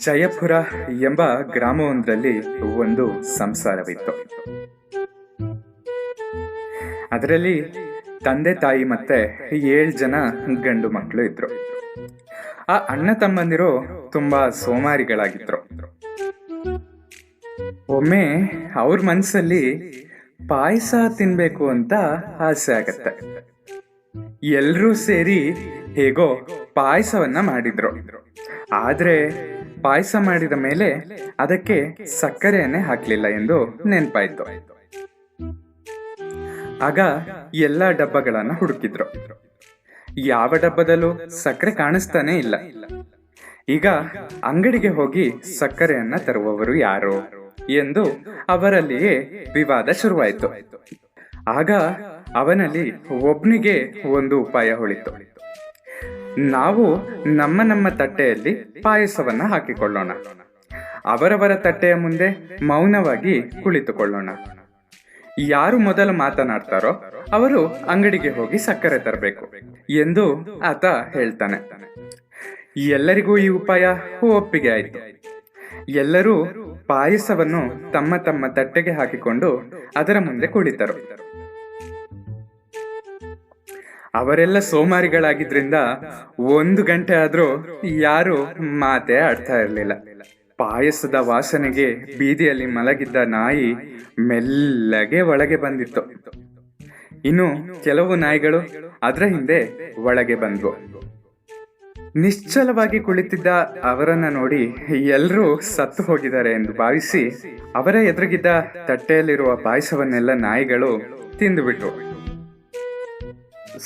ಜಯಪುರ ಎಂಬ ಗ್ರಾಮವೊಂದರಲ್ಲಿ ಒಂದು ಸಂಸಾರವಿತ್ತು. ಅದರಲ್ಲಿ ತಂದೆ ತಾಯಿ ಮತ್ತೆ 7 ಜನ ಗಂಡು ಮಕ್ಕಳು ಇದ್ರು. ಆ ಅಣ್ಣ ತಮ್ಮಂದಿರು ತುಂಬಾ ಸೋಮಾರಿಗಳಾಗಿದ್ರು. ಒಮ್ಮೆ ಅವ್ರ ಮನಸ್ಸಲ್ಲಿ ಪಾಯಸ ತಿನ್ಬೇಕು ಅಂತ ಆಸೆ ಆಗತ್ತೆ. ಎಲ್ರೂ ಸೇರಿ ಹೇಗೋ ಪಾಯಸವನ್ನ ಮಾಡಿದ್ರು. ಆದ್ರೆ ಪಾಯಸ ಮಾಡಿದ ಮೇಲೆ ಅದಕ್ಕೆ ಸಕ್ಕರೆಯನ್ನೇ ಹಾಕ್ಲಿಲ್ಲ ಎಂದು ನೆನ್ಪಾಯ್ತು. ಆಗ ಎಲ್ಲಾ ಡಬ್ಬಗಳನ್ನ ಹುಡುಕಿದ್ರು. ಯಾವ ಡಬ್ಬದಲ್ಲೂ ಸಕ್ಕರೆ ಕಾಣಿಸ್ತಾನೆ ಇಲ್ಲ. ಈಗ ಅಂಗಡಿಗೆ ಹೋಗಿ ಸಕ್ಕರೆಯನ್ನ ತರುವವರು ಯಾರು ಎಂದು ಅವರಲ್ಲಿಯೇ ವಿವಾದ ಶುರುವಾಯಿತು. ಆಗ ಅವನಲ್ಲಿ ಒಬ್ನಿಗೆ ಒಂದು ಉಪಾಯ ಹೊಳಿತು. ನಾವು ನಮ್ಮ ತಟ್ಟೆಯಲ್ಲಿ ಪಾಯಸವನ್ನ ಹಾಕಿಕೊಳ್ಳೋಣ, ಅವರವರ ತಟ್ಟೆಯ ಮುಂದೆ ಮೌನವಾಗಿ ಕುಳಿತುಕೊಳ್ಳೋಣ. ಯಾರು ಮೊದಲು ಮಾತನಾಡ್ತಾರೋ ಅವರು ಅಂಗಡಿಗೆ ಹೋಗಿ ಸಕ್ಕರೆ ತರಬೇಕು ಎಂದು ಆತ ಹೇಳ್ತಾನೆ. ಎಲ್ಲರಿಗೂ ಈ ಉಪಾಯ ಒಪ್ಪಿಗೆ ಆಯಿತು. ಎಲ್ಲರೂ ಪಾಯಸವನ್ನು ತಮ್ಮ ತಮ್ಮ ತಟ್ಟೆಗೆ ಹಾಕಿಕೊಂಡು ಅದರ ಮುಂದೆ ಕುಳಿತರು. ಅವರೆಲ್ಲ ಸೋಮಾರಿಗಳಾಗಿದ್ರಿಂದ 1 ಗಂಟೆ ಆದ್ರೂ ಯಾರು ಮಾತೇ ಆಡ್ತಾ ಇರಲಿಲ್ಲ. ಪಾಯಸದ ವಾಸನೆಗೆ ಬೀದಿಯಲ್ಲಿ ಮಲಗಿದ್ದ ನಾಯಿ ಮೆಲ್ಲಗೆ ಒಳಗೆ ಬಂದಿತ್ತು. ಇನ್ನು ಕೆಲವು ನಾಯಿಗಳು ಅದರ ಹಿಂದೆ ಒಳಗೆ ಬಂದ್ವು. ನಿಶ್ಚಲವಾಗಿ ಕುಳಿತಿದ್ದ ಅವರನ್ನ ನೋಡಿ ಎಲ್ಲರೂ ಸತ್ತು ಹೋಗಿದ್ದಾರೆ ಎಂದು ಭಾವಿಸಿ ಅವರ ಎದುರಿಗಿದ್ದ ತಟ್ಟೆಯಲ್ಲಿರುವ ಪಾಯಸವನ್ನೆಲ್ಲ ನಾಯಿಗಳು ತಿಂದುಬಿಟ್ವು.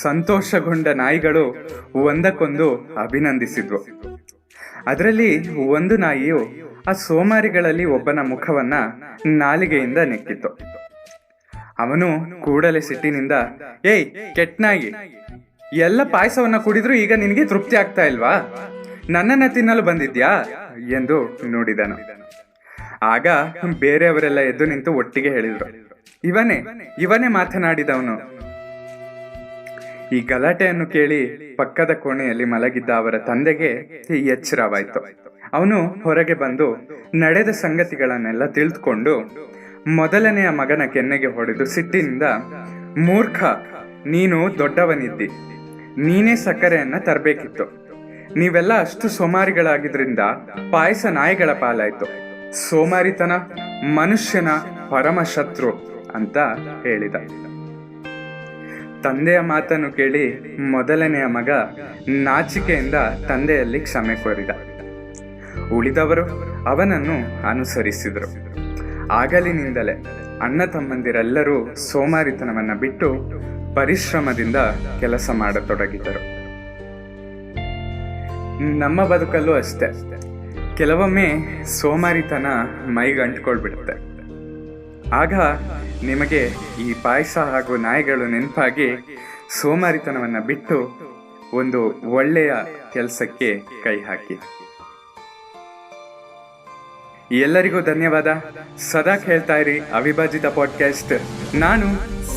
ಸಂತೋಷಗೊಂಡ ನಾಯಿಗಳು ಒಂದಕ್ಕೊಂದು ಅಭಿನಂದಿಸಿದ್ವು. ಅದರಲ್ಲಿ ಒಂದು ನಾಯಿಯು ಆ ಸೋಮಾರಿಗಳಲ್ಲಿ ಒಬ್ಬನ ಮುಖವನ್ನ ನಾಲಿಗೆಯಿಂದ ನೆಕ್ಕಿತ್ತು. ಅವನು ಕೂಡಲೇ ಸಿಟ್ಟಿನಿಂದ, ಏಯ್ ಕೆಟ್ಟ ನಾಯಿ, ಎಲ್ಲ ಪಾಯಸವನ್ನ ಕುಡಿದ್ರು ಈಗ ನಿನಗೆ ತೃಪ್ತಿ ಆಗ್ತಾ ಇಲ್ವಾ? ನನ್ನನ್ನ ತಿನ್ನಲು ಬಂದಿದ್ಯಾ ಎಂದು ನುಡಿದನು. ಆಗ ಬೇರೆಯವರೆಲ್ಲ ಎದ್ದು ನಿಂತು ಒಟ್ಟಿಗೆ ಹೇಳಿದ್ರು, ಇವನೇ ಮಾತನಾಡಿದವನು. ಈ ಗಲಾಟೆಯನ್ನು ಕೇಳಿ ಪಕ್ಕದ ಕೋಣೆಯಲ್ಲಿ ಮಲಗಿದ್ದ ಅವರ ತಂದೆಗೆ ಎಚ್ಚರವಾಯಿತು. ಅವನು ಹೊರಗೆ ಬಂದು ನಡೆದ ಸಂಗತಿಗಳನ್ನೆಲ್ಲ ತಿಳಿದುಕೊಂಡು ಮೊದಲನೆಯ ಮಗನ ಕೆನ್ನೆಗೆ ಹೊಡೆದು ಸಿಟ್ಟಿನಿಂದ, ಮೂರ್ಖ, ನೀನು ದೊಡ್ಡವನಿದ್ದಿ, ನೀನೇ ಸಕ್ಕರೆಯನ್ನ ತರಬೇಕಿತ್ತು. ನೀವೆಲ್ಲ ಅಷ್ಟು ಸೋಮಾರಿಗಳಾಗಿದ್ರಿಂದ ಪಾಯಸ ನಾಯಿಗಳ ಪಾಲಾಯ್ತು. ಸೋಮಾರಿತನ ಮನುಷ್ಯನ ಪರಮ ಶತ್ರು ಅಂತ ಹೇಳಿದ. ತಂದೆಯ ಮಾತನ್ನು ಕೇಳಿ ಮೊದಲನೆಯ ಮಗ ನಾಚಿಕೆಯಿಂದ ತಂದೆಯಲ್ಲಿ ಕ್ಷಮೆ ಕೋರಿದ. ಉಳಿದವರು ಅವನನ್ನು ಅನುಸರಿಸಿದರು. ಆಗಲಿನಿಂದಲೇ ಅಣ್ಣ ತಮ್ಮಂದಿರೆಲ್ಲರೂ ಸೋಮಾರಿತನವನ್ನ ಬಿಟ್ಟು ಪರಿಶ್ರಮದಿಂದ ಕೆಲಸ ಮಾಡತೊಡಗಿದರು. ನಮ್ಮ ಬದುಕಲ್ಲೂ ಅಷ್ಟೇ, ಕೆಲವೊಮ್ಮೆ ಸೋಮಾರಿತನ ಮೈಗಂಟ್ಕೊಳ್ಬಿಡುತ್ತೆ. ಆಗ ನಿಮಗೆ ಈ ಪಾಯಸ ಹಾಗೂ ನಾಯಿಗಳು ನೆನಪಾಗಿ ಸೋಮಾರಿತನವನ್ನ ಬಿಟ್ಟು ಒಂದು ಒಳ್ಳೆಯ ಕೆಲಸಕ್ಕೆ ಕೈ ಹಾಕಿ. ಎಲ್ಲರಿಗೂ ಧನ್ಯವಾದ. ಸದಾ ಕೇಳ್ತಾ ಇರಿ ಅವಿಭಾಜಿತ ಪಾಡ್ಕಾಸ್ಟ್. ನಾನು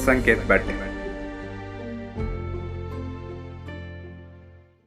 ಸಂಕೇತ್ ಭಟ್.